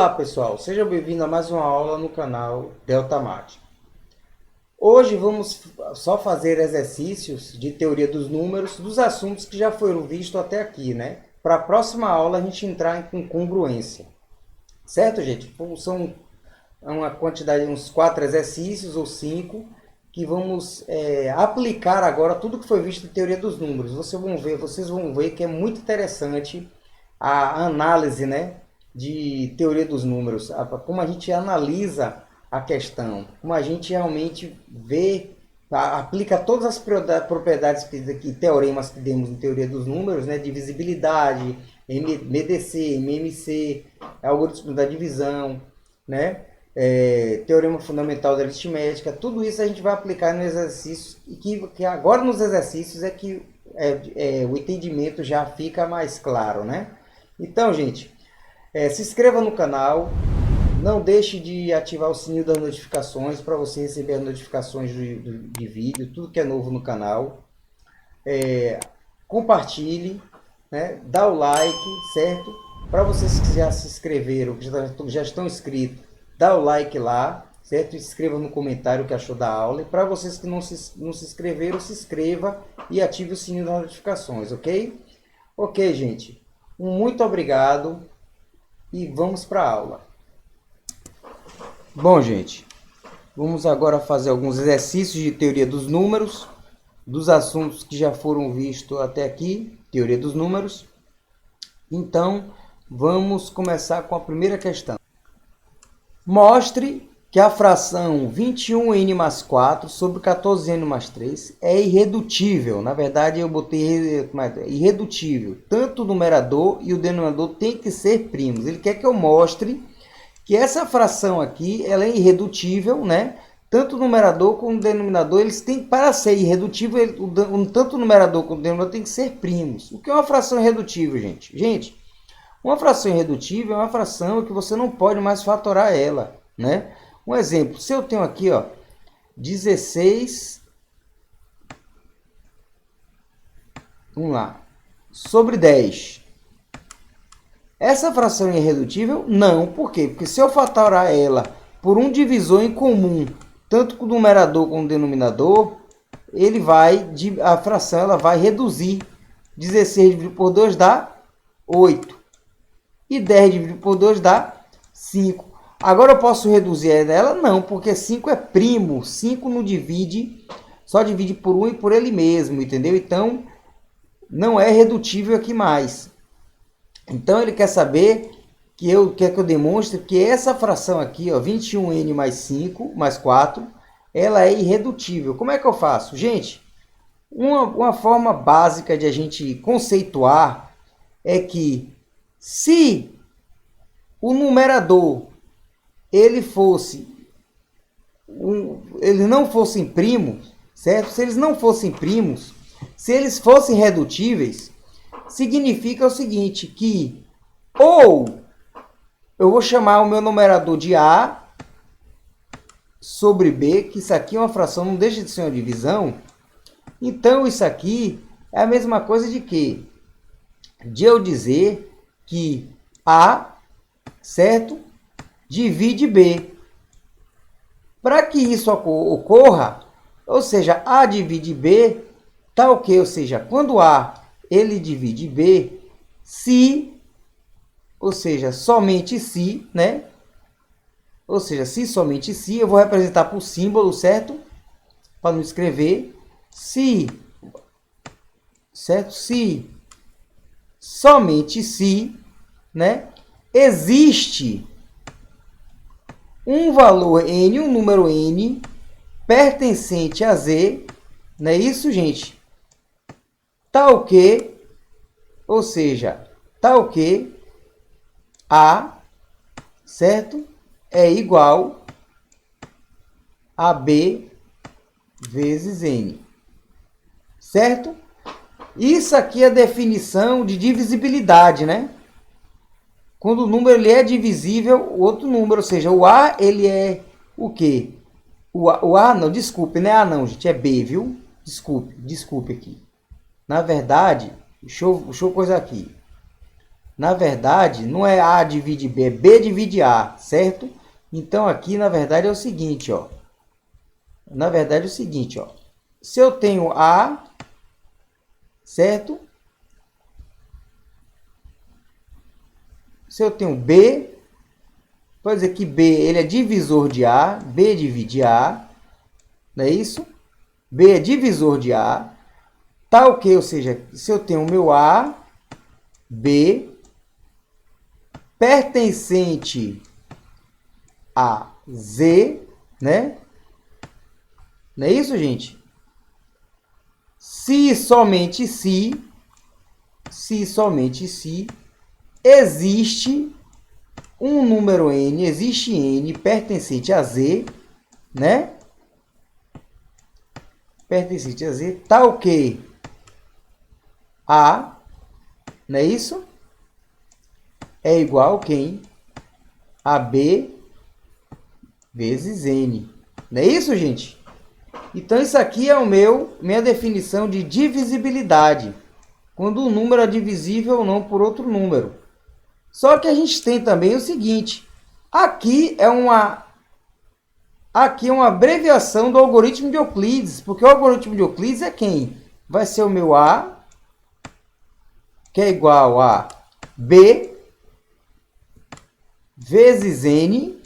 Olá pessoal, seja bem-vindo a mais uma aula no canal Delta Mate. Hoje vamos só fazer exercícios de teoria dos números dos assuntos que já foram vistos até aqui, né? Para a próxima aula a gente entrar com congruência, certo, gente? São uma quantidade de uns 4 exercícios ou 5 que vamos aplicar agora tudo que foi visto em teoria dos números. Vocês vão ver que é muito interessante a análise, né, de teoria dos números, como a gente analisa a questão, como a gente realmente vê, aplica todas as propriedades e teoremas que demos em teoria dos números, né, divisibilidade, MDC, MMC, algoritmo da divisão, né, teorema fundamental da aritmética, tudo isso a gente vai aplicar no exercício, e que agora nos exercícios é que o entendimento já fica mais claro, né? Então, gente, se inscreva no canal, não deixe de ativar o sininho das notificações para você receber as notificações de vídeo, tudo que é novo no canal. Compartilhe, né? Dá o like, certo? Para vocês que já se inscreveram, que já estão inscritos, dá o like lá, certo? E se inscreva no comentário o que achou da aula. E para vocês que não se inscreveram, se inscreva e ative o sininho das notificações, ok? Ok, gente. Muito obrigado e vamos para a aula. Bom, gente, vamos agora fazer alguns exercícios de teoria dos números, dos assuntos que já foram vistos até aqui, teoria dos números. Então, vamos começar com a primeira questão. Mostre que a fração 21n mais 4 sobre 14n mais 3 é irredutível. Na verdade, eu botei irredutível. Tanto o numerador e o denominador têm que ser primos. Ele quer que eu mostre que essa fração aqui ela é irredutível, né? Tanto o numerador como o denominador, eles têm, para ser irredutível, tanto o numerador como o denominador têm que ser primos. O que é uma fração irredutível, gente? Gente, uma fração irredutível é uma fração que você não pode mais fatorar ela, né? Um exemplo, se eu tenho aqui, ó, 16, vamos lá, sobre 10. Essa fração é irredutível? Não. Por quê? Porque se eu fatorar ela por um divisor em comum, tanto com o numerador como o denominador, a fração ela vai reduzir. 16 dividido por 2 dá 8. E 10 dividido por 2 dá 5. Agora eu posso reduzir ela? Não, porque 5 é primo. 5 não divide, só divide por 1 e por ele mesmo, entendeu? Então, não é redutível aqui mais. Então, ele quer saber que eu demonstre que essa fração aqui, ó, 21n mais 5, mais 4, ela é irredutível. Como é que eu faço? Gente, uma forma básica de a gente conceituar é que se o numerador ele não fossem primos, certo? Se eles não fossem primos, se eles fossem redutíveis, significa o seguinte, que ou eu vou chamar o meu numerador de A sobre B, que isso aqui é uma fração, não deixa de ser uma divisão. Então, isso aqui é a mesma coisa de que? De eu dizer que A, certo? Divide B. Para que isso ocorra, ou seja, A divide B, tá ok? Ou seja, quando A ele divide B, se, ou seja, somente se, né? Ou seja, se somente se, eu vou representar por símbolo, certo? Para não escrever. Se, certo? Se, somente se, né? Existe um valor n, um número n, pertencente a z, não é isso, gente? Tal que, ou seja, tal que A, certo? É igual a B vezes n, certo? Isso aqui é a definição de divisibilidade, né? Quando o número ele é divisível, o outro número, ou seja, o A, ele é o quê? O A, não, desculpe, não é A não, gente, é B, viu? Desculpe aqui. Na verdade, deixa eu coisar aqui. Na verdade, não é A divide B, é B divide A, certo? Então, aqui, na verdade, é o seguinte, ó. Na verdade, é o seguinte, ó. Se eu tenho A, certo? Se eu tenho B, pode dizer que B ele é divisor de A, B divide A, não é isso? B é divisor de A, tal que, ou seja, se eu tenho o meu A, B, pertencente a Z, né? Não é isso, gente? Se somente se existe um número n, existe n pertencente a Z, né? Pertencente a Z, tal que A, não é isso? É igual a quem? A B vezes N. Não é isso, gente? Então, isso aqui é minha definição de divisibilidade. Quando um número é divisível ou não por outro número. Só que a gente tem também o seguinte. Aqui é uma abreviação do algoritmo de Euclides. Porque o algoritmo de Euclides é quem? Vai ser o meu A, que é igual a B vezes N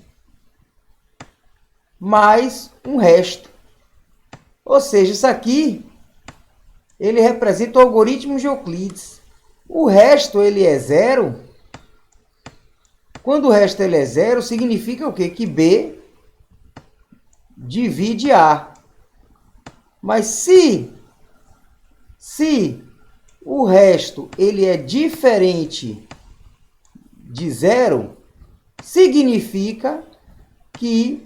mais um resto. Ou seja, isso aqui ele representa o algoritmo de Euclides. O resto ele é zero. Quando o resto ele é zero, significa o quê? Que B divide A. Mas se o resto ele é diferente de zero, significa que,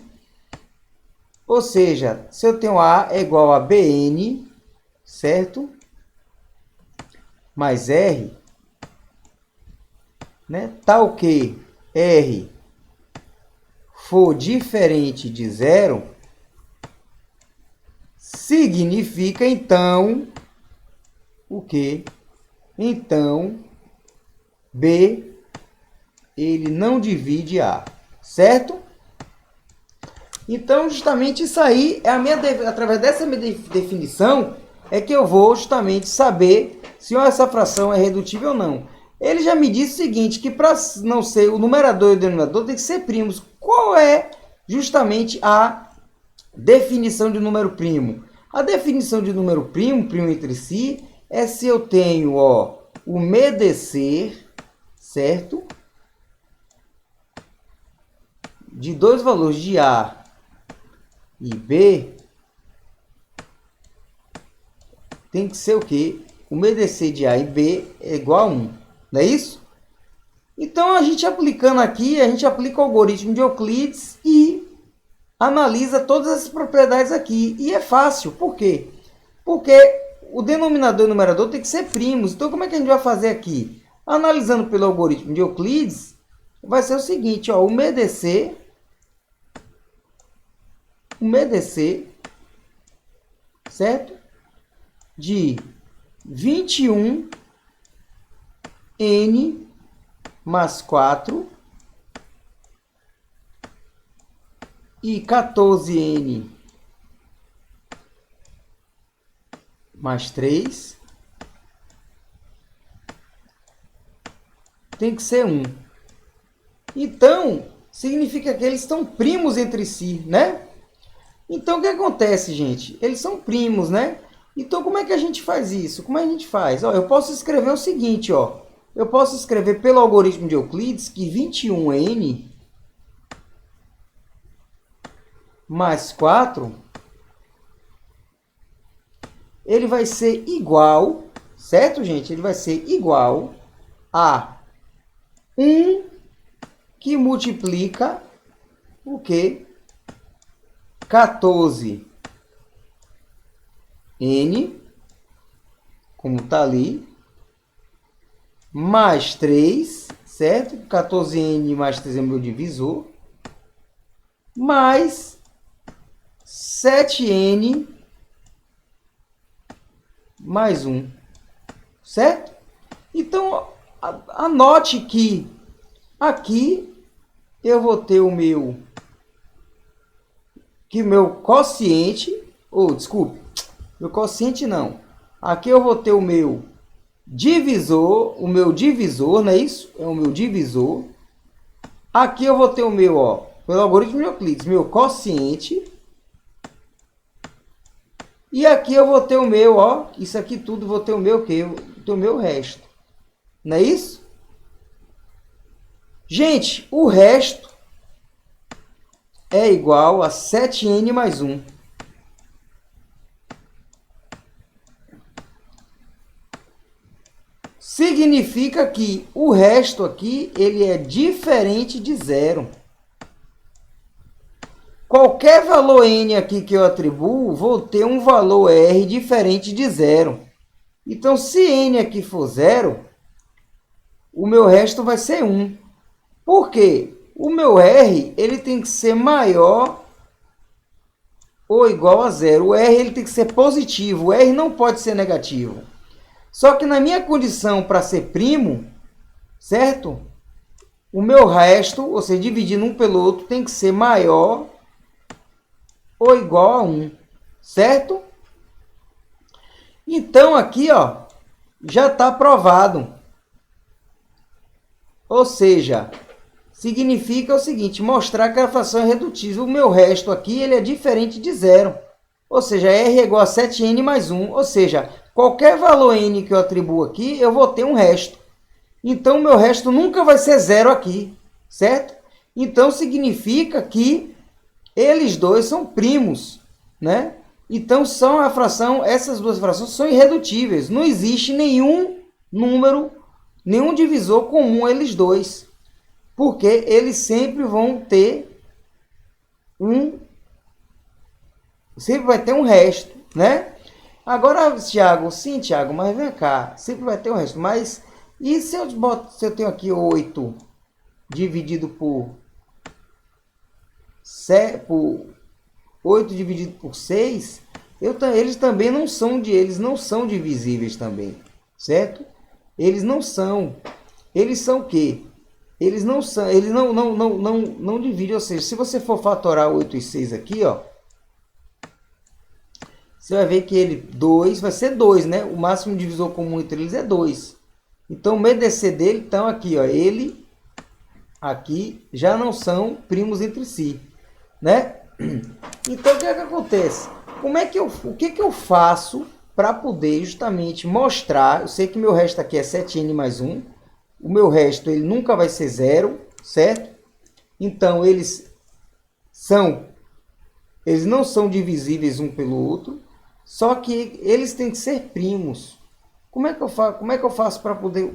ou seja, se eu tenho A é igual a Bn, certo? Mais R, né? Tal que R for diferente de zero, significa então o quê? Então, B ele não divide A, certo? Então, justamente isso aí é através dessa minha definição é que eu vou justamente saber se essa fração é redutível ou não. Ele já me disse o seguinte, que para não ser o numerador e o denominador tem que ser primos. Qual é justamente a definição de número primo? A definição de número primo entre si, é se eu tenho o medecer, certo? De dois valores de A e B, tem que ser o quê? O medecer de A e B é igual a 1, não é isso? Então, a gente aplicando aqui, a gente aplica o algoritmo de Euclides e analisa todas essas propriedades aqui. E é fácil, por quê? Porque o denominador e o numerador tem que ser primos. Então, como é que a gente vai fazer aqui? Analisando pelo algoritmo de Euclides, vai ser o seguinte, o medecer, certo? De 21n mais 4 e 14n mais 3 tem que ser 1. Então, significa que eles estão primos entre si, né? Então, o que acontece, gente? Eles são primos, né? Então, como é que a gente faz isso? Como é que a gente faz? Eu posso escrever o seguinte, Eu posso escrever pelo algoritmo de Euclides que 21n mais 4, ele vai ser igual, certo, gente? Ele vai ser igual a 1 que multiplica o quê? 14n, como está ali, mais 3, certo? 14n mais 3 é meu divisor, mais 7n mais 1, certo? Então, Anote que aqui eu vou ter o meu quociente, desculpe, meu quociente não. Aqui eu vou ter o meu divisor, não é isso? É o meu divisor. Aqui eu vou ter o meu, pelo algoritmo de Euclides, meu quociente. E aqui eu vou ter o meu, isso aqui tudo vou ter o meu quê? O meu resto. Não é isso? Gente, o resto é igual a 7n mais 1. Significa que o resto aqui, ele é diferente de zero. Qualquer valor n aqui que eu atribuo, vou ter um valor r diferente de zero. Então, se n aqui for zero, o meu resto vai ser 1. Por quê? O meu r ele tem que ser maior ou igual a zero. O r ele tem que ser positivo, o r não pode ser negativo. Só que na minha condição para ser primo, certo? O meu resto, ou seja, dividindo um pelo outro, tem que ser maior ou igual a 1, certo? Então, aqui, já está provado. Ou seja, significa o seguinte, mostrar que a fração é redutível. O meu resto aqui ele é diferente de zero. Ou seja, R é igual a 7n mais 1. Ou seja, qualquer valor n que eu atribuo aqui, eu vou ter um resto. Então, o meu resto nunca vai ser zero aqui, certo? Então, significa que eles dois são primos, né? Então, essas duas frações são irredutíveis. Não existe nenhum número, nenhum divisor comum a eles dois. Porque eles sempre vão ter sempre vai ter um resto, né? Agora, Tiago, sim, Tiago, mas vem cá, sempre vai ter um resto. Mas, e se eu tenho aqui 8 dividido por 8 dividido por 6, eles também não são divisíveis também, certo? Eles não são. Eles são o quê? Eles não dividem, ou seja, se você for fatorar 8 e 6 aqui, você vai ver que 2 vai ser 2, né? O máximo divisor comum entre eles é 2. Então, o MDC dele, então, aqui, ele aqui já não são primos entre si, né? Então, o que é que acontece? O que eu faço para poder justamente mostrar? Eu sei que meu resto aqui é 7n mais 1. O meu resto ele nunca vai ser zero, certo? Então, eles não são divisíveis um pelo outro, só que eles têm que ser primos. Como é que eu faço para poder...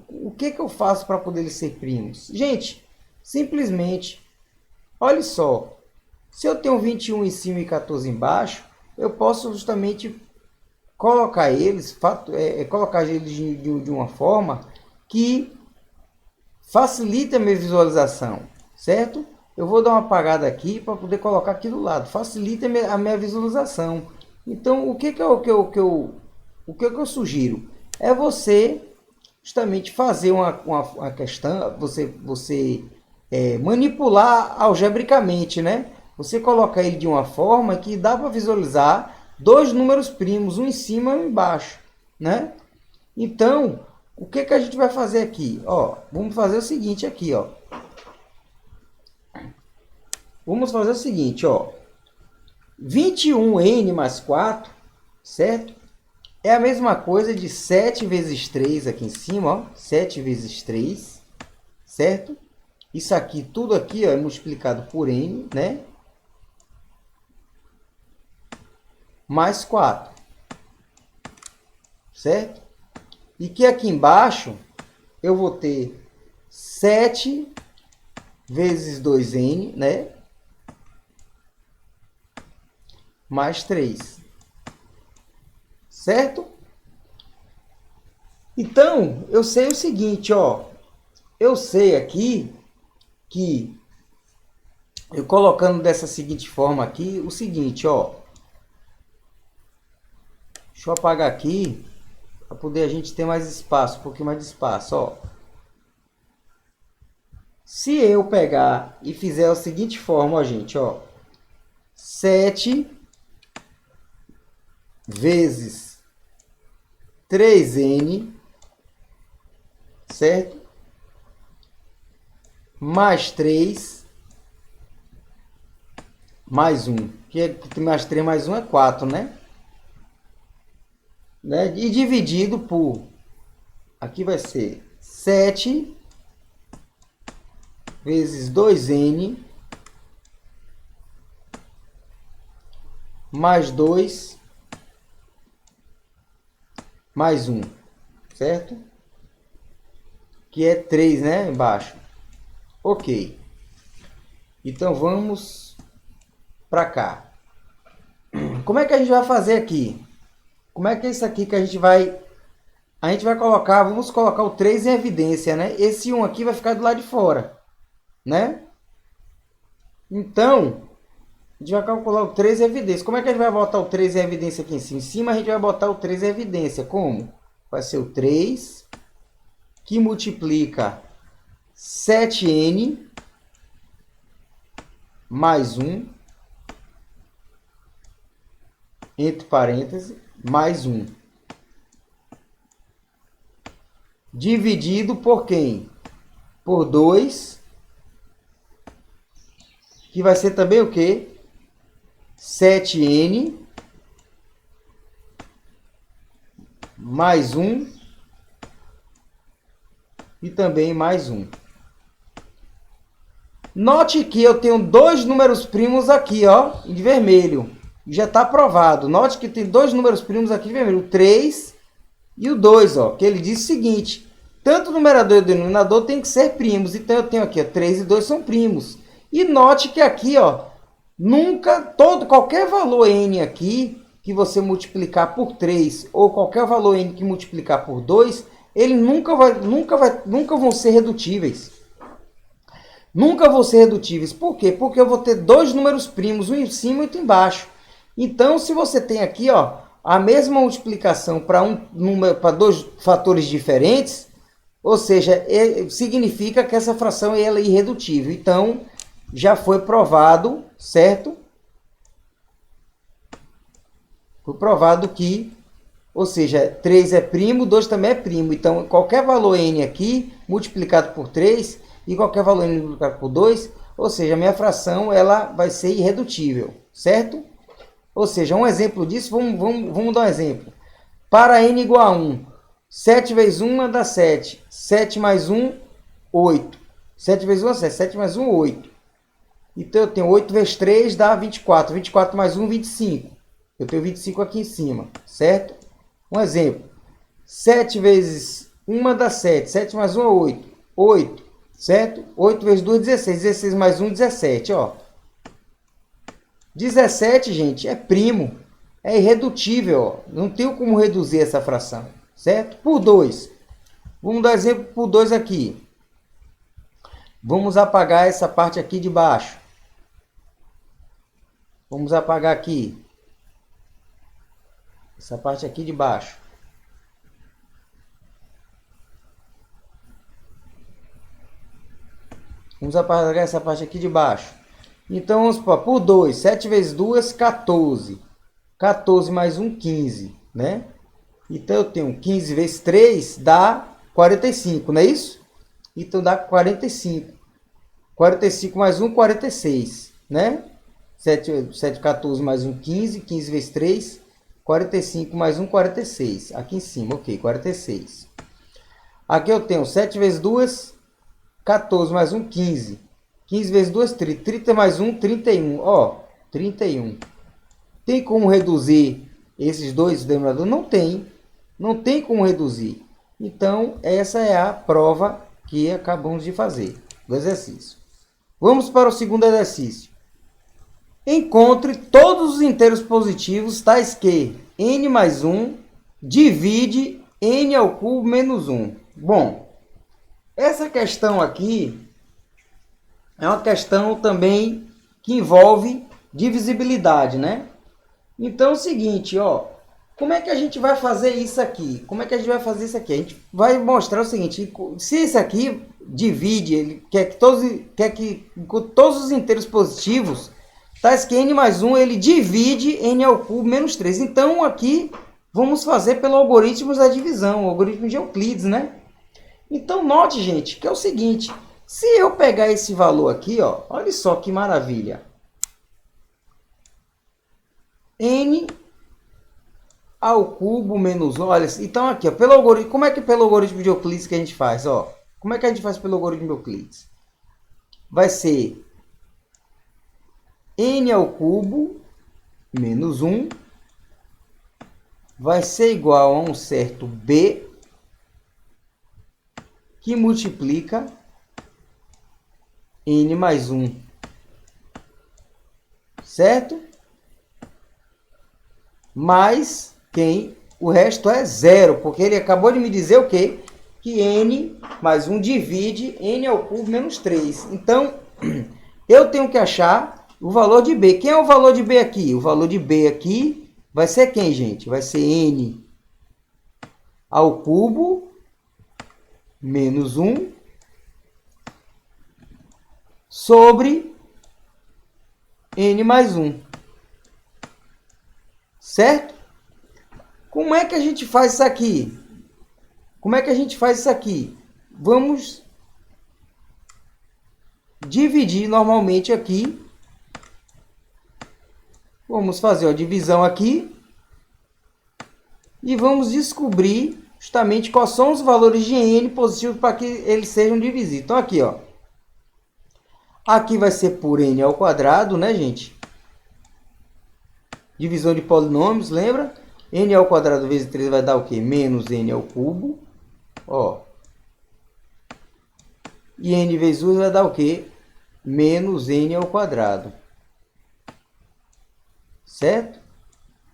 O que eu faço para poder eles ser primos? Gente, simplesmente, olha só. Se eu tenho 21 em cima e 14 embaixo, eu posso justamente colocar eles de uma forma que facilita a minha visualização, certo? Eu vou dar uma apagada aqui para poder colocar aqui do lado. Facilita a minha visualização. Então, o que eu sugiro? É você justamente fazer uma questão, você manipular algebricamente, né? Você coloca ele de uma forma que dá para visualizar dois números primos, um em cima e um embaixo, né? Então, o que a gente vai fazer aqui? Vamos fazer o seguinte aqui, Vamos fazer o seguinte, 21n mais 4, certo? É a mesma coisa de 7 vezes 3 aqui em cima, 7 vezes 3, certo? Isso aqui, tudo aqui, é multiplicado por n, né? Mais 4, certo? E que aqui embaixo eu vou ter 7 vezes 2n, né? Mais 3. Certo? Então, eu sei o seguinte, eu sei aqui que, eu colocando dessa seguinte forma aqui, o seguinte, deixa eu apagar aqui, para poder a gente ter mais espaço, um pouquinho mais de espaço, Se eu pegar e fizer a seguinte forma, ó, gente, ó. 7 vezes 3n, certo? Mais 3, mais 1. Que mais 3 mais 1 é 4, né? E dividido por... Aqui vai ser 7 vezes 2n mais 2 mais 1, certo? Que é 3, né? Embaixo. Ok. Então vamos para cá. Como é que a gente vai fazer aqui? Como é que é isso aqui que a gente vai... A gente vai colocar... Vamos colocar o 3 em evidência, né? Esse 1 aqui vai ficar do lado de fora, né? Então, a gente vai calcular o 3 em evidência. Como é que a gente vai botar o 3 em evidência aqui em cima? Em cima a gente vai botar o 3 em evidência. Como? Vai ser o 3 que multiplica 7n mais 1, entre parênteses, mais 1. Dividido por quem? Por 2, que vai ser também o quê? 7n mais 1 e também mais 1. Note que eu tenho dois números primos aqui, ó, de vermelho. Já está aprovado. Note que tem dois números primos aqui de vermelho, o 3 e o 2, ó, que ele diz o seguinte: tanto o numerador e o denominador tem que ser primos. Então eu tenho aqui, ó, 3 e 2 são primos. E note que aqui, ó, qualquer valor n aqui que você multiplicar por 3 ou qualquer valor n que multiplicar por 2, ele nunca vão ser redutíveis. Nunca vão ser redutíveis. Por quê? Porque eu vou ter dois números primos, um em cima e outro embaixo. Então, se você tem aqui, ó, a mesma multiplicação para dois fatores diferentes, ou seja, significa que essa fração ela é irredutível. Então, já foi provado, certo? Foi provado que, ou seja, 3 é primo, 2 também é primo. Então, qualquer valor n aqui, multiplicado por 3, e qualquer valor n multiplicado por 2, ou seja, a minha fração ela vai ser irredutível, certo? Ou seja, um exemplo disso, vamos dar um exemplo. Para n igual a 1, 7 vezes 1 dá 7. 7 mais 1, 8. 7 vezes 1 é 7. 7 mais 1, 8. Então, eu tenho 8 vezes 3 dá 24. 24 mais 1, 25. Eu tenho 25 aqui em cima, certo? Um exemplo. 7 vezes 1 dá 7. 7 mais 1 é 8. 8, certo? 8 vezes 2, 16. 16 mais 1, 17, ó. 17, gente, é primo. É irredutível, ó. Não tenho como reduzir essa fração, certo? Por 2. Vamos dar exemplo por 2 aqui. Vamos apagar essa parte aqui de baixo. Vamos apagar aqui. Essa parte aqui de baixo. Vamos apagar essa parte aqui de baixo. Então, vamos por 2. 7 vezes 2, 14. 14 mais 1, 15, né? Então, eu tenho 15 vezes 3, dá 45, não é isso? Então, dá 45. 45 mais 1, 46, né? 7, 14 mais 1, 15. 15 vezes 3, 45 mais 1, 46. Aqui em cima, ok, 46. Aqui eu tenho 7 vezes 2, 14 mais 1, 15. 15 vezes 2, 30. 30 mais 1, 31. Ó, 31. Tem como reduzir esses dois denominadores? Não tem. Não tem como reduzir. Então, essa é a prova que acabamos de fazer do exercício. Vamos para o segundo exercício. Encontre todos os inteiros positivos, tais que n mais 1 divide n ao cubo menos 1. Bom, essa questão aqui é uma questão também que envolve divisibilidade, né? Então é o seguinte, ó, Como é que a gente vai fazer isso aqui? Como é que a gente vai fazer isso aqui? A gente vai mostrar o seguinte, se isso aqui divide, ele quer que com todos os inteiros positivos, tais que n mais 1, ele divide n ao cubo menos 3. Então, aqui, vamos fazer pelo algoritmo da divisão, o algoritmo de Euclides, né? Então, note, gente, que é o seguinte, se eu pegar esse valor aqui, ó, olha só que maravilha. N ao cubo menos 1, olha, então aqui, ó, pelo algoritmo, como é que pelo algoritmo de Euclides que a gente faz, ó? Como é que a gente faz pelo algoritmo de Euclides? Vai ser n ao cubo menos 1 vai ser igual a um certo b que multiplica n mais 1, certo? Mais quem? O resto é zero, porque ele acabou de me dizer o quê? Que n mais 1 divide n ao cubo menos 3. Então, eu tenho que achar o valor de b. Quem é o valor de b aqui? O valor de b aqui vai ser quem, gente? Vai ser n ao cubo menos 1 sobre n mais 1. Certo? Como é que a gente faz isso aqui? Como é que a gente faz isso aqui? Vamos dividir normalmente aqui. Vamos fazer a divisão aqui. E vamos descobrir justamente quais são os valores de n positivos para que eles sejam divisíveis. Então, aqui, ó. Aqui vai ser por n ao quadrado, né, gente? Divisão de polinômios, lembra? N ao quadrado vezes 3 vai dar o quê? Menos n ao cubo. Ó. E n vezes 1 vai dar o quê? Menos n ao quadrado. Certo?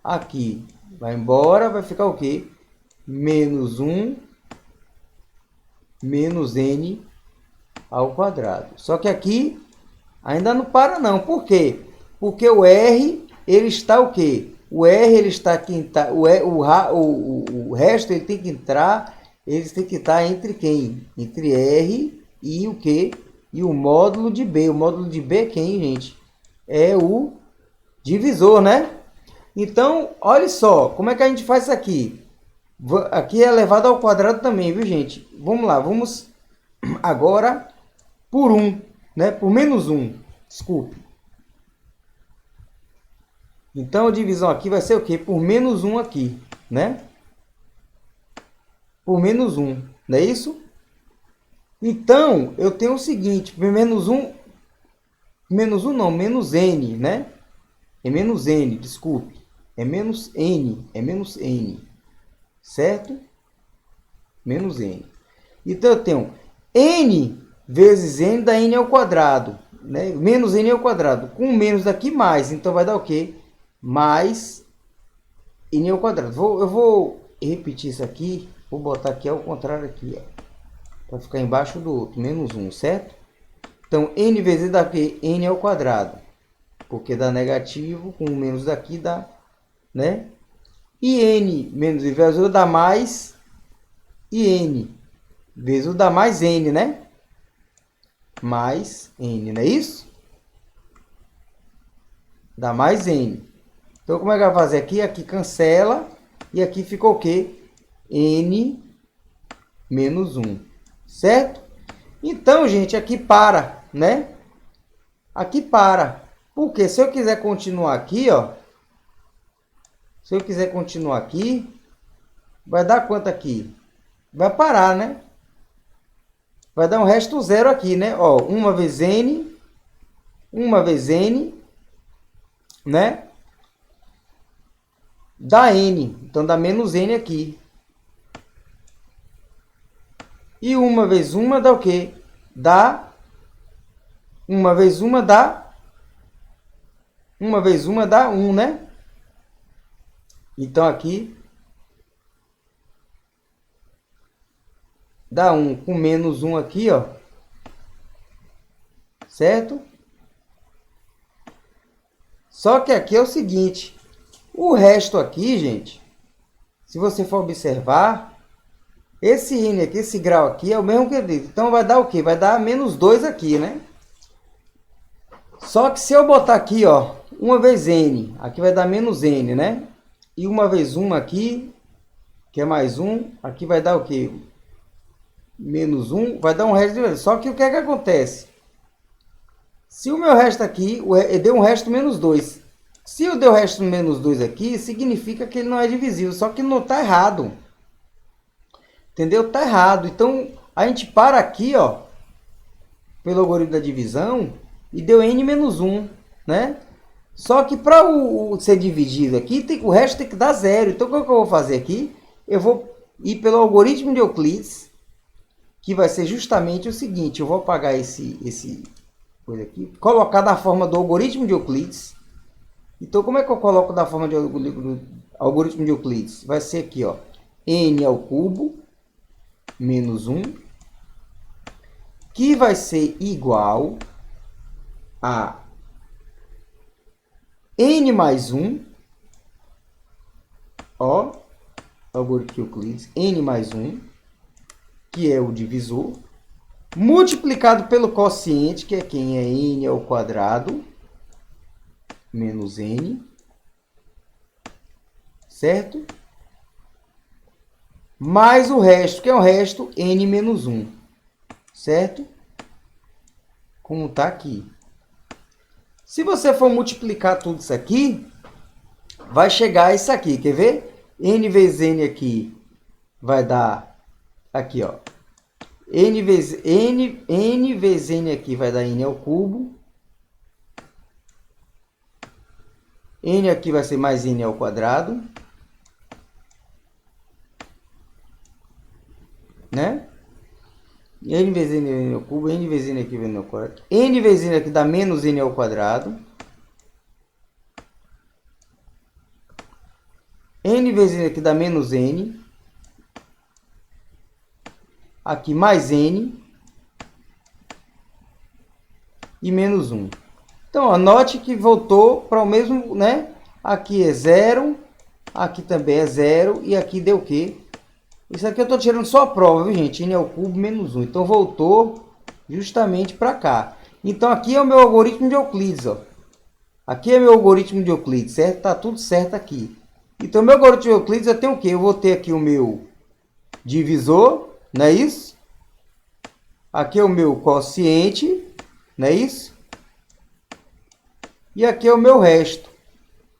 Aqui vai embora, vai ficar o quê? Menos 1 menos n ao quadrado. Só que aqui ainda não para não. Por quê? Porque o R, ele está o quê? O R, ele está aqui, o resto, ele tem que entrar, eles têm que estar entre quem? Entre R e o quê? E o módulo de B. O módulo de B é quem, gente? É o divisor, né? Então, olha só, como é que a gente faz isso aqui? Aqui é elevado ao quadrado também, viu, gente? Vamos lá, vamos agora por 1, né? Por menos 1, desculpe. Então, a divisão aqui vai ser o quê? Por menos 1 aqui, né? Por menos 1, não é isso? Então, eu tenho o seguinte, por menos 1 não, menos n, né? É menos n, desculpe. É menos n, certo? Menos n. Então, eu tenho n vezes n dá n ao quadrado, né? Menos n ao quadrado. Com menos daqui, mais. Então, vai dar o quê? Mais n ao quadrado. Eu vou repetir isso aqui. Vou botar aqui ao contrário aqui, ó. Para ficar embaixo do outro. Menos 1, certo? Então, n vezes dá o quê? N ao quadrado. Porque dá negativo. Com menos daqui dá, né? E n menos n vezes o dá mais. E n vezes o dá mais n, né? Mais n, não é isso? Dá mais n. Então, como é que vai fazer aqui? Aqui cancela. E aqui ficou o quê? N menos 1. Certo? Então, gente, aqui para, né? Aqui para. Porque se eu quiser continuar aqui, ó. Se eu quiser continuar aqui, vai dar quanto aqui? Vai parar, né? Vai dar um resto zero aqui, né? Ó, uma vezes n, né? Dá n. Então, dá menos n aqui. E uma vezes uma dá o quê? Dá... Uma vezes uma dá 1, né? Então, aqui dá 1 com menos 1 aqui, ó. Certo? Só que aqui é o seguinte. O resto aqui, gente, se você for observar, esse n aqui, esse grau aqui é o mesmo que ele. Então vai dar o quê? Vai dar menos 2 aqui, né? Só que se eu botar aqui, ó, uma vez n, aqui vai dar menos n, né? E uma vez 1 aqui, que é mais 1, aqui vai dar o quê? Menos 1, vai dar um resto de... Só que o que é que acontece? Se o meu resto aqui, deu um resto menos 2. Se eu dei o resto menos 2 aqui, significa que ele não é divisível. Só que não está errado. Entendeu? Está errado. Então, a gente para aqui, ó, pelo algoritmo da divisão, e deu n menos 1, né? Só que para ser dividido aqui, o resto tem que dar 0. Então, o que eu vou fazer aqui? Eu vou ir pelo algoritmo de Euclides, que vai ser justamente o seguinte. Eu vou apagar esse coisa aqui, colocar da forma do algoritmo de Euclides. Então, como é que eu coloco da forma de algoritmo de Euclides? Vai ser aqui, ó, n ao cubo menos 1, que vai ser igual a n mais 1, ó, algoritmo de Euclides, n mais 1, que é o divisor, multiplicado pelo quociente, que é quem? É n ao quadrado, menos n, certo? Mais o resto, que é o resto, n menos 1, certo? Como está aqui. Se você for multiplicar tudo isso aqui, vai chegar a isso aqui, quer ver? N vezes n aqui vai dar, aqui, ó, n vezes n aqui vai dar n ao cubo. N aqui vai ser mais n ao quadrado, né? N vezes n ao cubo, n vezes n aqui vai n ao quadrado. N vezes n aqui dá menos n ao quadrado. N vezes n aqui dá menos n. Aqui mais n. E menos 1. Então, ó, note que voltou para o mesmo, né? Aqui é 0. Aqui também é 0. E aqui deu o quê? Isso aqui eu estou tirando só a prova, viu, gente? N ao cubo menos 1. Então, voltou justamente para cá. Então, aqui é o meu algoritmo de Euclides, ó. Aqui é meu algoritmo de Euclides, certo? Tá tudo certo aqui. Então, meu algoritmo de Euclides, eu tenho o quê? Eu vou ter aqui o meu divisor, não é isso? Aqui é o meu quociente, não é isso? E aqui é o meu resto.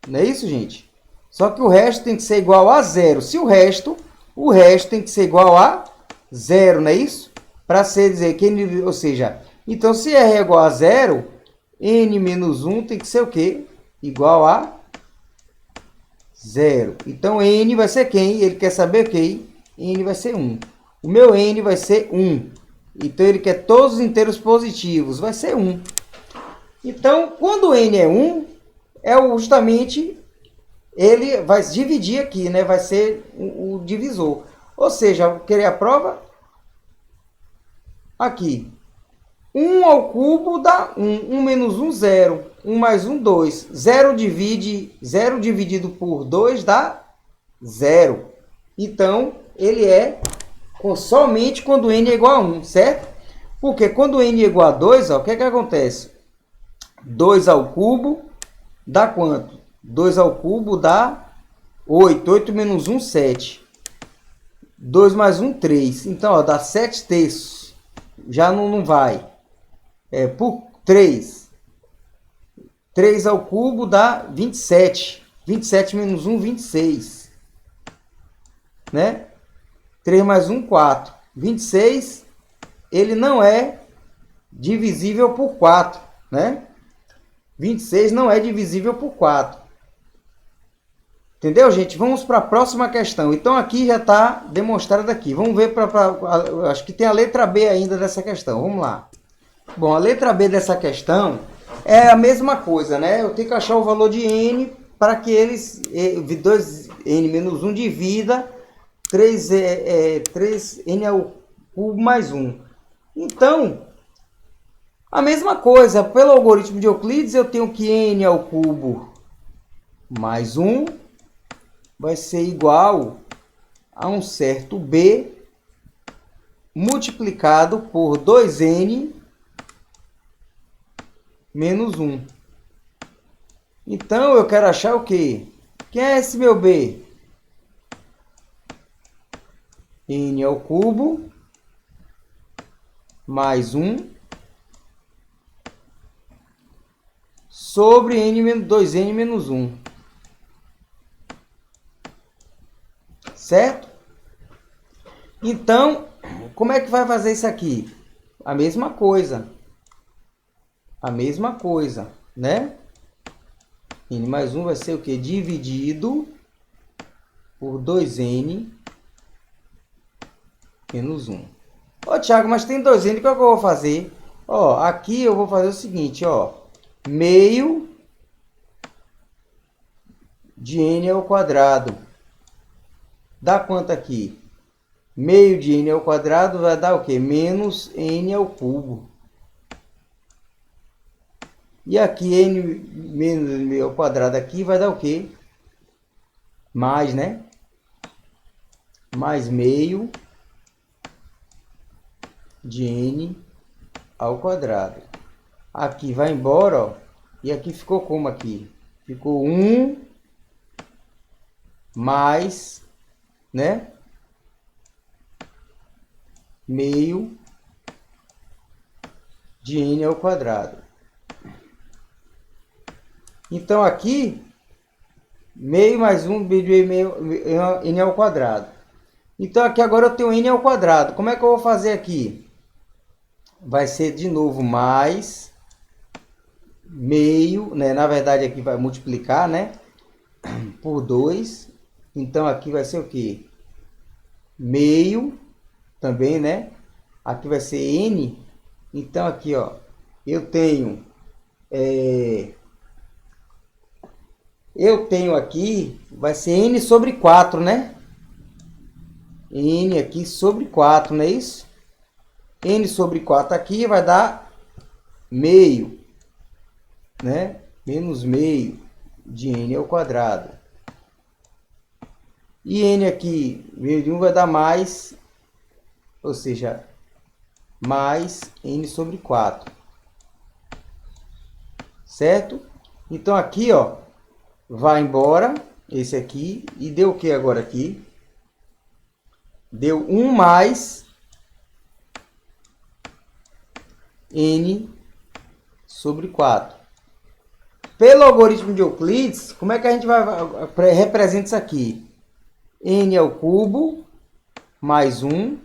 Não é isso, gente? Só que o resto tem que ser igual a 0. Se o resto tem que ser igual a 0, não é isso? Para ser dizer que n, ou seja, então se r é igual a 0, n menos 1 tem que ser o quê? Igual a 0. Então n vai ser quem? Ele quer saber quem? N vai ser 1. O meu n vai ser 1. Então ele quer todos os inteiros positivos, vai ser 1. Então, quando n é 1, é justamente ele vai se dividir aqui, né? Vai ser o divisor. Ou seja, eu querer a prova aqui. 1 ao cubo dá 1. 1 menos 1, 0. 1 mais 1, 2. 0 dividido por 2 dá 0. Então, ele é somente quando n é igual a 1, certo? Porque quando n é igual a 2, ó, o que é que acontece? 2 ao cubo dá quanto? 2 ao cubo dá 8. 8 menos 1, 7. 2 mais 1, 3. Então, ó, dá 7 terços. Já não vai. Por 3. 3 ao cubo dá 27. 27 menos 1, 26. Né? 3 mais 1, 4. 26, ele não é divisível por 4. Né? 26 não é divisível por 4. Entendeu, gente? Vamos para a próxima questão. Então, aqui já está demonstrado aqui. Vamos ver acho que tem a letra B ainda dessa questão. Vamos lá. Bom, a letra B dessa questão é a mesma coisa, né? Eu tenho que achar o valor de n para que eles... 2n menos 1 divida 3n ao cubo mais 1. Então... a mesma coisa, pelo algoritmo de Euclides, eu tenho que n ao cubo mais 1 vai ser igual a um certo B multiplicado por 2n menos 1. Então, eu quero achar o quê? Quem é esse meu B? N ao cubo mais 1 sobre 2n menos 1. Certo? Então, como é que vai fazer isso aqui? A mesma coisa. A mesma coisa, né? N mais 1 vai ser o quê? Dividido por 2n menos 1. Ô, Thiago, mas tem 2n, o que eu vou fazer? Ó, aqui eu vou fazer o seguinte, ó. Meio de n ao quadrado. Dá quanto aqui? Meio de n ao quadrado vai dar o quê? Menos n ao cubo. E aqui, n menos n ao quadrado aqui vai dar o quê? Mais, né? Mais meio de n ao quadrado. Aqui vai embora, ó. E aqui ficou como aqui? Ficou 1 mais, né? Meio de n ao quadrado. Então, aqui, meio mais 1 meio n ao quadrado. Então, aqui agora eu tenho n ao quadrado. Como é que eu vou fazer aqui? Vai ser de novo mais meio, né? Na verdade, aqui vai multiplicar, né? Por 2. Então, aqui vai ser o quê? Meio também, né? Aqui vai ser n. Então, aqui, ó, eu tenho aqui, vai ser n sobre 4, né? N aqui sobre 4, não é isso? N sobre 4 aqui vai dar meio, né? Menos meio de n ao quadrado. E n aqui, meio de 1 vai dar mais, ou seja, mais n sobre 4. Certo? Então, aqui, ó, vai embora esse aqui. E deu o que agora aqui? Deu 1 mais n sobre 4. Pelo algoritmo de Euclides, como é que a gente vai representar isso aqui? N ao cubo mais 1,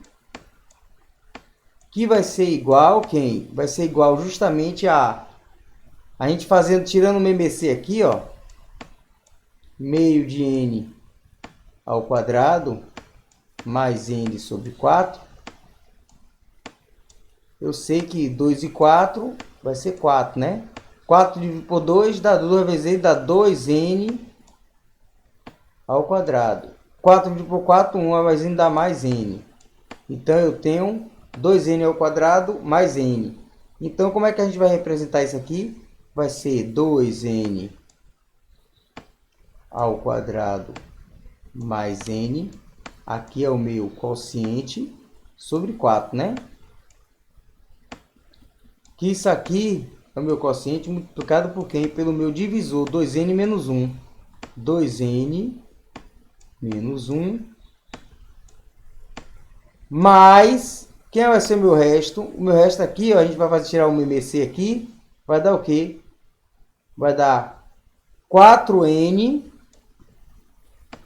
que vai ser igual quem? Vai ser igual justamente a gente fazendo, tirando o MMC aqui, ó, meio de n ao quadrado mais n sobre 4. Eu sei que 2 e 4 vai ser 4, né? 4 dividido por 2 dá 2 vezes n, dá 2n ao quadrado. 4 dividido por 4, 1 mais n dá mais n. Então, eu tenho 2n ao quadrado mais n. Então, como é que a gente vai representar isso aqui? Vai ser 2n ao quadrado mais n. Aqui é o meu quociente sobre 4, né? Que isso aqui é o meu quociente multiplicado por quem? Pelo meu divisor, 2n menos 1. 2n menos 1 mais, quem vai ser o meu resto? O meu resto aqui, ó, a gente vai fazer tirar o MMC aqui, vai dar o quê? Vai dar 4n,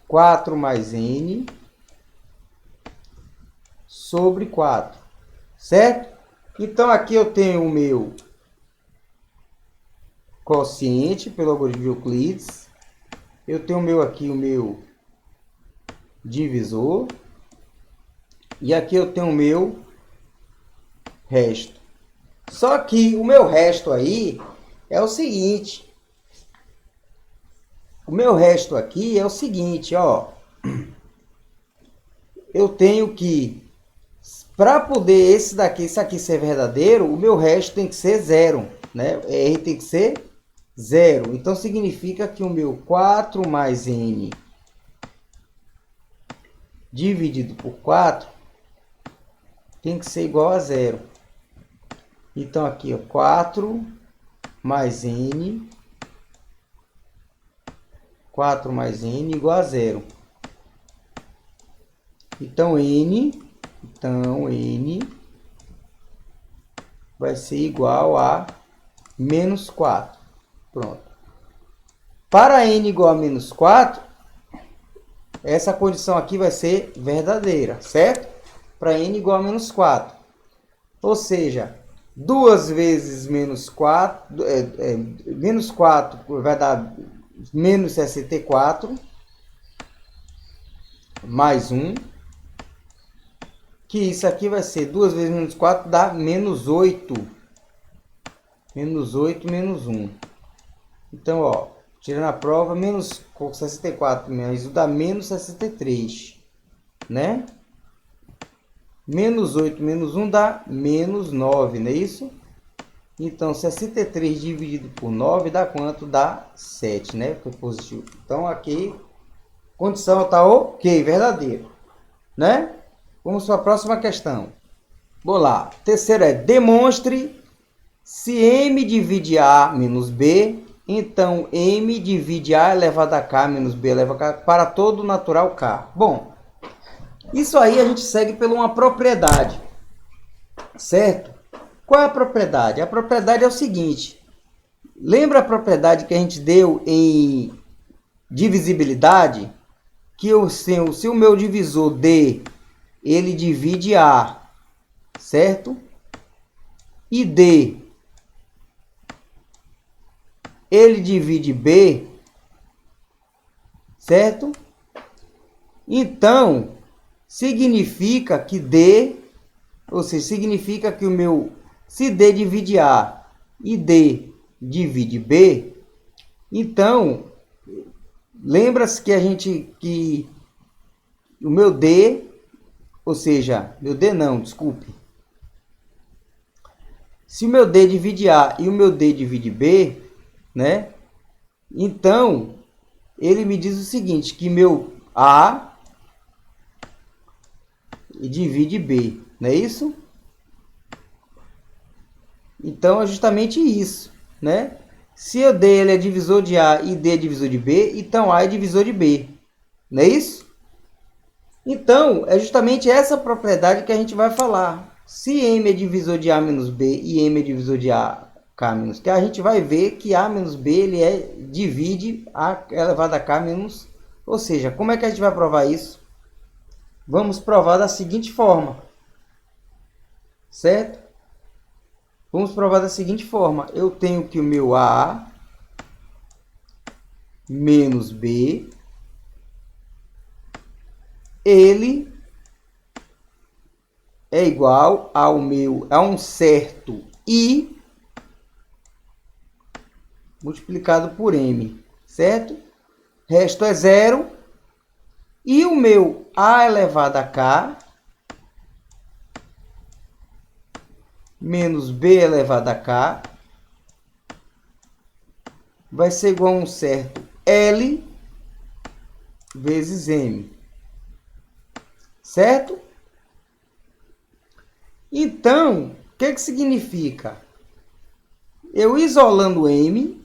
4 mais n, sobre 4, certo? Então, aqui eu tenho o meu quociente pelo algoritmo de Euclides. Eu tenho aqui o meu divisor. E aqui eu tenho o meu resto. Só que o meu resto aí é o seguinte. O meu resto aqui é o seguinte, ó. Eu tenho que, para poder isso aqui ser verdadeiro, o meu resto tem que ser zero, né? R tem que ser zero. Então, significa que o meu 4 mais n dividido por 4 tem que ser igual a zero. Então, aqui, ó, 4 mais n, 4 mais n igual a zero. Então, n vai ser igual a menos 4. Pronto. Para n igual a menos 4, essa condição aqui vai ser verdadeira, certo? Para n igual a menos 4. Ou seja, 2 vezes menos 4, menos 4 vai dar menos 64, mais 1, que isso aqui vai ser 2 vezes menos 4, dá menos 8. Menos 8, menos 1. Então, ó, tirando a prova, menos 64, mais 1 dá menos 63, né? Menos 8 menos 1 dá menos 9, não é isso? Então, 63 dividido por 9 dá quanto? Dá 7, né? Foi positivo. Então, aqui, condição está ok, verdadeiro, né? Vamos para a próxima questão. Vamos lá. Terceiro é, demonstre se m divide a menos b, então m divide a elevado a k menos b elevado a k para todo natural k. Bom, isso aí a gente segue por uma propriedade, certo? Qual é a propriedade? A propriedade é o seguinte. Lembra a propriedade que a gente deu em divisibilidade? Que se o meu divisor D, ele divide A, certo? E D, ele divide B, certo? Então, significa que D, ou seja, significa que o meu, se D divide A e D divide B, então, lembra-se que o meu D, ou seja, meu D não, desculpe. Se o meu D divide A e o meu D divide B, né? Então, ele me diz o seguinte, que meu A divide B, não é isso? Então, é justamente isso, né? Se o D ele é divisor de A e D é divisor de B, então A é divisor de B, não é isso? Então, é justamente essa propriedade que a gente vai falar. Se M é divisor de A menos B e M é divisor de A, K menos Q, a gente vai ver que A menos B ele divide A elevado a K menos... Ou seja, como é que a gente vai provar isso? Vamos provar da seguinte forma. Certo? Vamos provar da seguinte forma. Eu tenho que o meu A menos B, ele é igual ao meu, a um certo I multiplicado por M, certo? Resto é zero. E o meu A elevado a K menos B elevado a K vai ser igual a um certo L vezes M. Certo? Então, o que significa? Eu isolando M,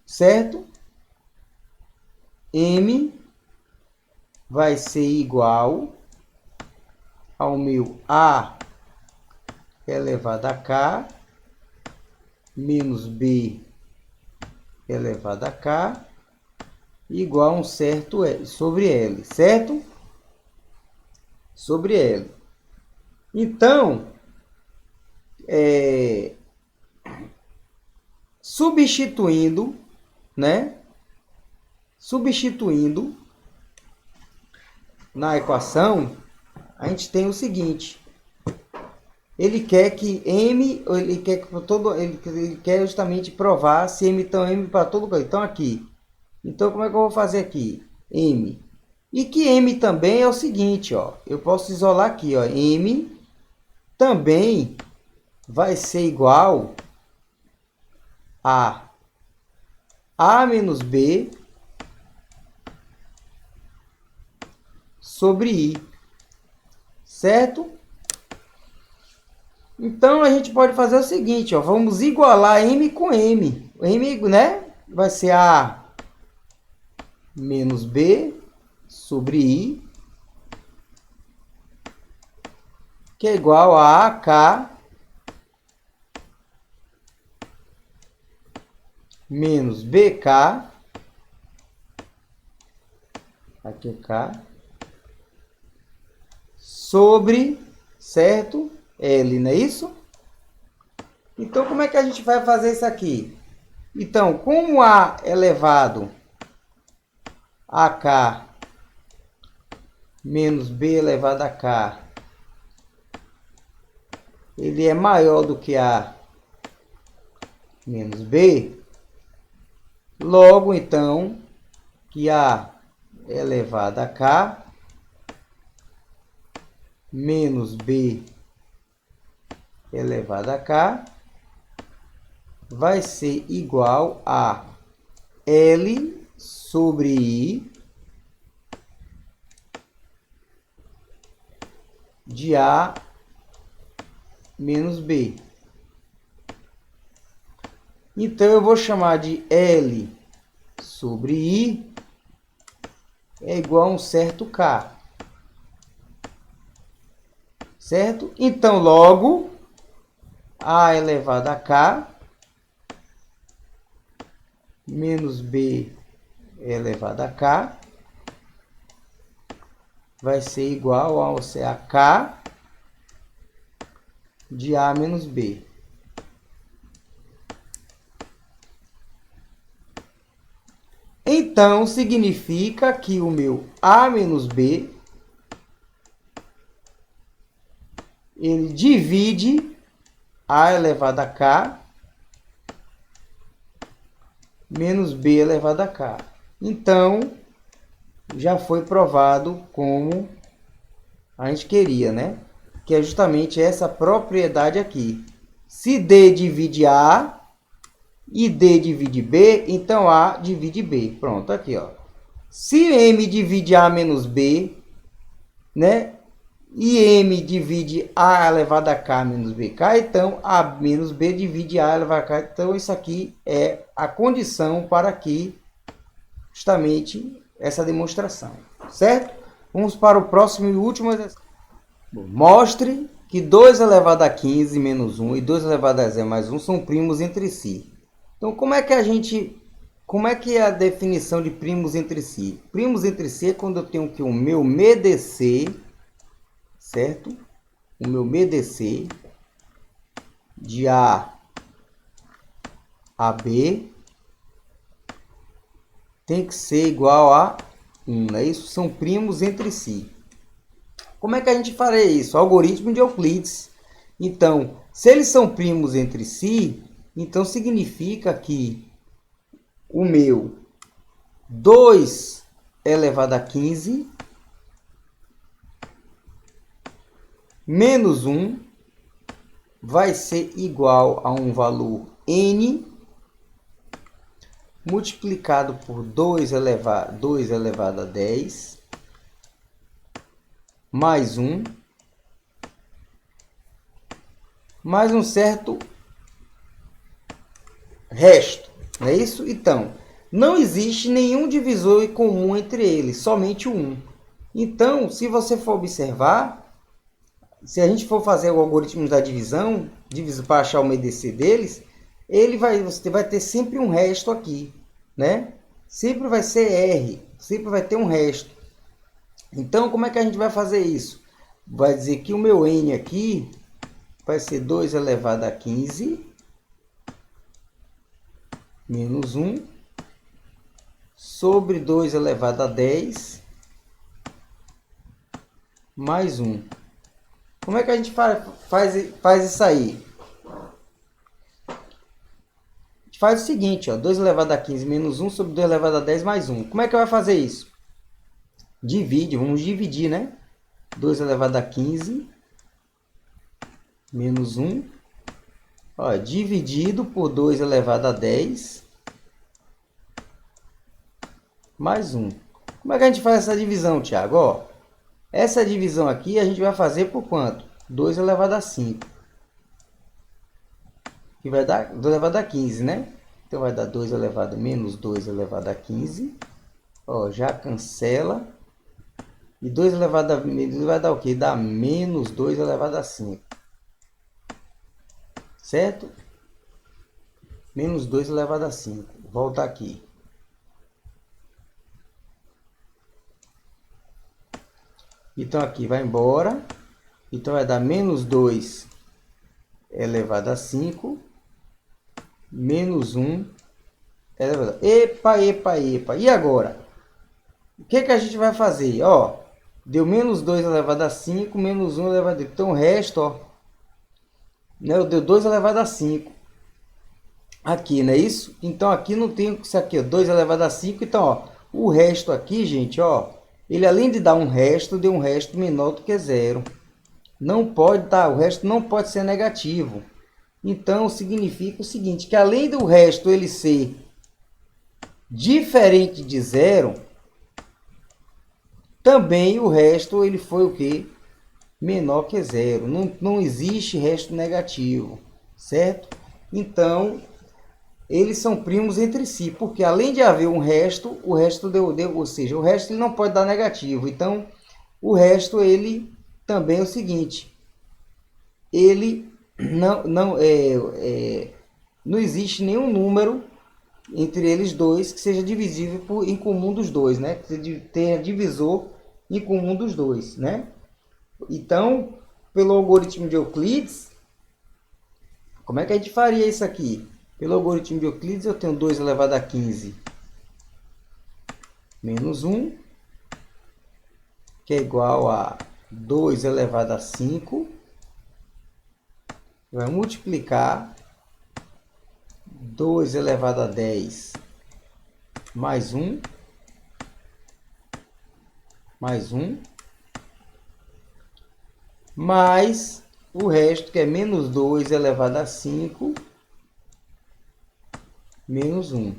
certo? M vai ser igual ao meu A elevado a K menos B elevado a K igual a um certo L, sobre L, certo? Sobre L. Então, substituindo, né? Substituindo na equação, a gente tem o seguinte. Ele quer que M, ele quer justamente provar se M então M para todo. Então aqui. Então como é que eu vou fazer aqui? M. E que M também é o seguinte, ó. Eu posso isolar aqui, ó. M também vai ser igual a A menos B sobre I. certo? Então a gente pode fazer o seguinte, ó, vamos igualar m com m. O m, né, vai ser a menos b sobre i, que é igual a AK menos BK, aqui é K, sobre, certo? L, não é isso? Então, como é que a gente vai fazer isso aqui? Então, como A elevado a K menos B elevado a K, ele é maior do que A menos B, logo, então, que A elevado a K menos B elevado a K vai ser igual a L sobre I de A menos B. Então, eu vou chamar de L sobre I é igual a um certo K. Certo? Então, logo, A elevado a K menos B elevado a K vai ser igual a K de A menos B. Então, significa que o meu A menos B, ele divide A elevado a K menos B elevado a K. Então, já foi provado como a gente queria, né? Que é justamente essa propriedade aqui. Se D divide A e D divide B, então A divide B. Pronto, aqui, ó. Se M divide A menos B, né? E M divide A elevado a K menos BK, então A menos B divide A elevado a K. Então, isso aqui é a condição para que justamente essa demonstração, certo? Vamos para o próximo e último exercício. Mostre que 2 elevado a 15 menos 1 e 2 elevado a 0 mais 1 são primos entre si. Então, como é que é a definição de primos entre si? Primos entre si é quando eu tenho que o meu MDC, certo? O meu MDC de A a B tem que ser igual a 1, não é isso? São primos entre si. Como é que a gente faria isso? Algoritmo de Euclides. Então, se eles são primos entre si, então significa que o meu 2 elevado a 15 menos 1 vai ser igual a um valor n multiplicado por 2 elevado a 10 mais 1 mais um certo resto, não é isso? Então, não existe nenhum divisor comum entre eles, somente o 1. Então, se você for observar, se a gente for fazer o algoritmo da divisão para achar o MDC deles, você vai ter sempre um resto aqui, né? Sempre vai ser R, sempre vai ter um resto. Então, como é que a gente vai fazer isso? Vai dizer que o meu N aqui vai ser 2 elevado a 15 menos 1 sobre 2 elevado a 10 mais 1. Como é que a gente faz isso aí? A gente faz o seguinte, ó, 2 elevado a 15 menos 1 sobre 2 elevado a 10 mais 1. Como é que vai fazer isso? Vamos dividir, né? 2 elevado a 15 menos 1, ó, dividido por 2 elevado a 10 mais 1. Como é que a gente faz essa divisão, Thiago? Ó, Essa divisão aqui a gente vai fazer por quanto? 2 elevado a 5. Que vai dar 2 elevado a 15, né? Então vai dar 2 elevado a menos 2 elevado a 15. Ó, já cancela. E 2 elevado a menos vai dar o quê? Dá menos 2 elevado a 5. Certo? Menos 2 elevado a 5. Volta aqui. Então aqui vai embora. Então vai dar menos 2 elevado a 5. Menos 1 elevado a... Epa, epa, epa. E agora? O que que a gente vai fazer? Ó, deu menos 2 elevado a 5, menos 1 elevado a... Então o resto, ó, né, deu 2 elevado a 5. Aqui, não é isso? Então aqui não tem isso aqui, ó, 2 elevado a 5. Então, ó, o resto aqui, gente, ó, ele além de dar um resto, deu um resto menor do que zero. Não pode dar, o resto não pode ser negativo. Então significa o seguinte, que além do resto ele ser diferente de zero, também o resto ele foi o quê? Menor que zero. Não existe resto negativo, certo? Então eles são primos entre si, porque além de haver um resto, o resto ou seja, o resto ele não pode dar negativo. Então, o resto ele também é o seguinte, ele não existe nenhum número entre eles dois que seja divisível em comum dos dois, né? Que tenha divisor em comum dos dois, né? Então, pelo algoritmo de Euclides, como é que a gente faria isso aqui? Pelo algoritmo de Euclides, eu tenho 2 elevado a 15 menos 1, que é igual a 2 elevado a 5. Vai multiplicar 2 elevado a 10 mais 1, mais o resto, que é menos 2 elevado a 5 menos 1.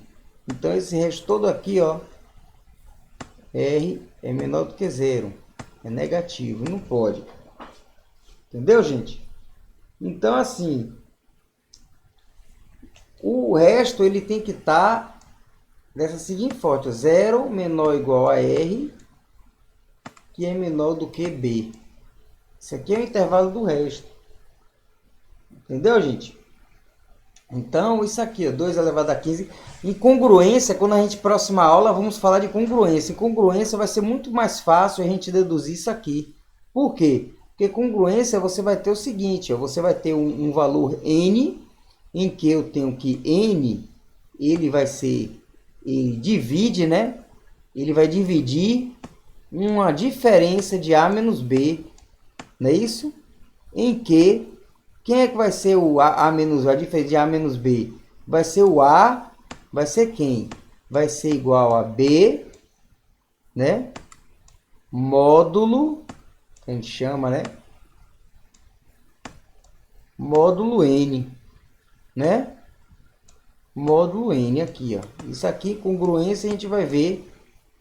Então, esse resto todo aqui, ó, R é menor do que zero. É negativo, não pode. Entendeu, gente? Então, assim, o resto ele tem que estar dessa seguinte forma: 0 menor ou igual a R, que é menor do que B. Isso aqui é o intervalo do resto. Entendeu, gente? Então, isso aqui, ó, 2 elevado a 15. Incongruência, quando a gente, próxima aula, vamos falar de congruência. Incongruência vai ser muito mais fácil a gente deduzir isso aqui. Por quê? Porque congruência você vai ter o seguinte, ó, você vai ter um valor N, em que eu tenho que N, ele vai ser, ele divide, né? Ele vai dividir uma diferença de A menos B, não é isso? Em que quem é que vai ser o A menos A diferença de A menos B? Vai ser o A, vai ser quem? Vai ser igual a B, né? Módulo, a gente chama, né? Módulo N, né? Módulo N aqui, ó. Isso aqui, congruência, a gente vai ver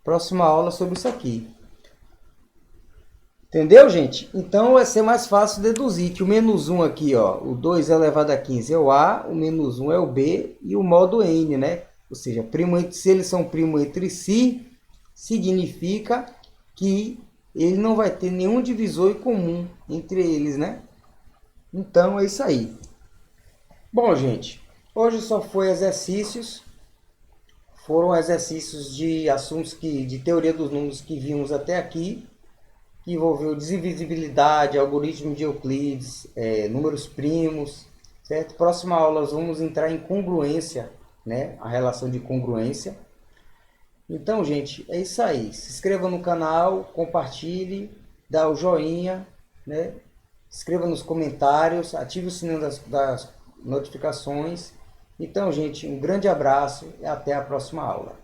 próxima aula sobre isso aqui. Entendeu, gente? Então vai ser mais fácil deduzir que o menos 1 aqui, ó, o 2 elevado a 15 é o A, o menos 1 é o B e o módulo N, né? Ou seja, se eles são primos entre si, significa que ele não vai ter nenhum divisor em comum entre eles, né? Então é isso aí. Bom, gente, hoje só foi exercícios. Foram exercícios de assuntos de teoria dos números que vimos até aqui, que envolveu divisibilidade, algoritmo de Euclides, números primos, certo? Próxima aula nós vamos entrar em congruência, né? A relação de congruência. Então, gente, é isso aí. Se inscreva no canal, compartilhe, dá o joinha, né? Escreva nos comentários, ative o sininho das notificações. Então, gente, um grande abraço e até a próxima aula.